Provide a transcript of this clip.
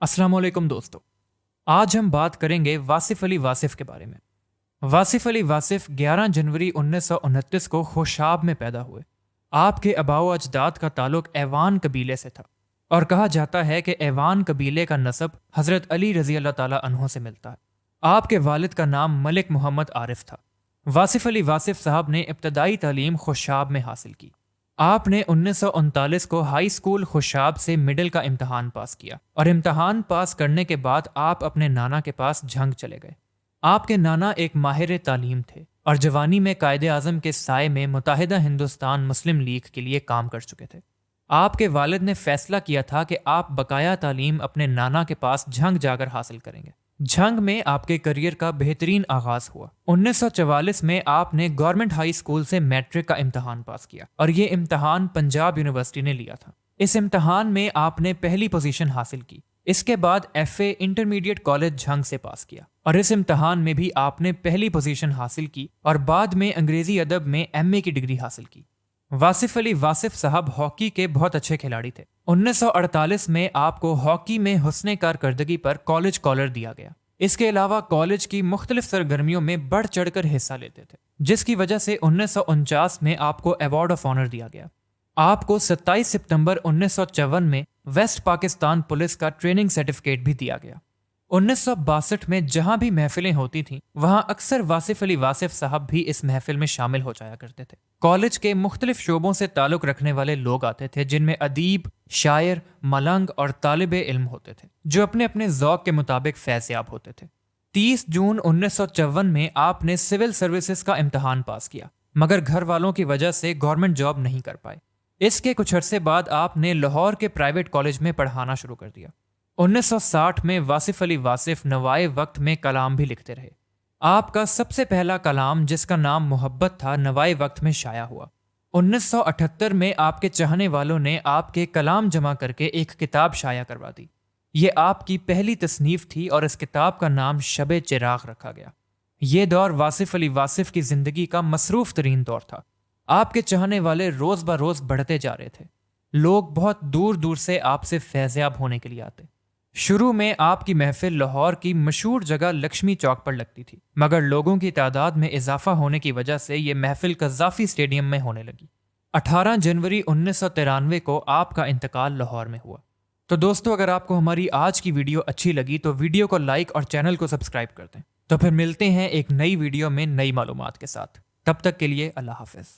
अस्सलाम वालेकुम दोस्तों। आज हम बात करेंगे वासिफ अली वासिफ के बारे में। वासिफ अली वासिफ 11 जनवरी 1929 को खुशाब में पैदा हुए। आपके आबाओ अजदाद का ताल्लुक ऐवान कबीले से था और कहा जाता है कि ऐवान कबीले का नसब हज़रत अली रज़ी अल्लाह ताला अन्हो से मिलता है। आपके वालिद का नाम मलिक मोहम्मद आरिफ था। वासिफ अली वासिफ साहब ने इब्तदाई तालीम खुशाब में हासिल की। आपने 1939 को हाई स्कूल खुशाब से मिडिल का इम्तहान पास किया और इम्तहान पास करने के बाद आप अपने नाना के पास झंग चले गए। आपके नाना एक माहिर तालीम थे और जवानी में कायदे आज़म के साए में मुत्तहिदा हिंदुस्तान मुस्लिम लीग के लिए काम कर चुके थे। आपके वालिद ने फैसला किया था कि आप बकाया तालीम अपने नाना के पास झंग जाकर हासिल करेंगे। झंग में आपके करियर का बेहतरीन आगाज हुआ। 1944 में आपने गवर्नमेंट हाई स्कूल से मैट्रिक का इम्तहान पास किया और ये इम्तहान पंजाब यूनिवर्सिटी ने लिया था। इस इम्तहान में आपने पहली पोजीशन हासिल की। इसके बाद एफए इंटरमीडिएट कॉलेज झंग से पास किया और इस इम्तहान में भी आपने पहली पोजीशन हासिल की और बाद में अंग्रेजी अदब में एमए की डिग्री हासिल की। वासिफ अली वासिफ साहब हॉकी के बहुत अच्छे खिलाड़ी थे। 1948 में आपको हॉकी में हुस्ने कारकर्दगी पर कॉलेज कॉलर दिया गया। इसके अलावा कॉलेज की मुख्तलिफ सरगर्मियों में बढ़ चढ़कर हिस्सा लेते थे, जिसकी वजह से 1949 में आपको अवार्ड ऑफ ऑनर दिया गया। आपको 27 सितंबर 1954 में वेस्ट पाकिस्तान पुलिस का ट्रेनिंग सर्टिफिकेट भी दिया गया। 1962 में जहां भी महफिलें होती थीं, वहां अक्सर वासिफ अली वासिफ साहब भी इस महफिल में शामिल हो जाया करते थे। कॉलेज के मुख्तलिफ शोबों से ताल्लुक रखने वाले लोग आते थे, जिनमें अदीब, शायर, मलंग और तालिबे इल्म होते थे, जो अपने अपने ज़ौक़ के मुताबिक फैज़याब होते थे। 30 जून 1954 में आपने सिविल सर्विसेज का इम्तहान पास किया, मगर घर वालों की वजह से गवर्नमेंट जॉब नहीं कर पाए। इसके कुछ अरसे बाद आपने लाहौर के प्राइवेट कॉलेज में पढ़ाना शुरू कर दिया। 1960 में वासिफ अली वासिफ नवाए वक्त में कलाम भी लिखते रहे। आपका सबसे पहला कलाम, जिसका नाम मोहब्बत था, नवाए वक्त में शाया हुआ। 1978 में आपके चाहने वालों ने आपके कलाम जमा करके एक किताब शाया करवा दी। ये आपकी पहली तसनीफ थी और इस किताब का नाम शबे चिराग रखा गया। ये दौर वासिफ अली वासिफ की जिंदगी का मसरूफ तरीन दौर था। आपके चाहने वाले रोज ब रोज बढ़ते जा रहे थे। लोग बहुत दूर दूर से आपसे फैज़याब होने के लिए आते। शुरू में आपकी महफिल लाहौर की मशहूर जगह लक्ष्मी चौक पर लगती थी, मगर लोगों की तादाद में इजाफा होने की वजह से ये महफिल कज़ाफ़ी स्टेडियम में होने लगी। 18 जनवरी 1993 को आपका इंतकाल लाहौर में हुआ। तो दोस्तों, अगर आपको हमारी आज की वीडियो अच्छी लगी तो वीडियो को लाइक और चैनल को सब्सक्राइब कर दें। तो फिर मिलते हैं एक नई वीडियो में नई मालूमात के साथ। तब तक के लिए अल्लाह हाफ़िज़।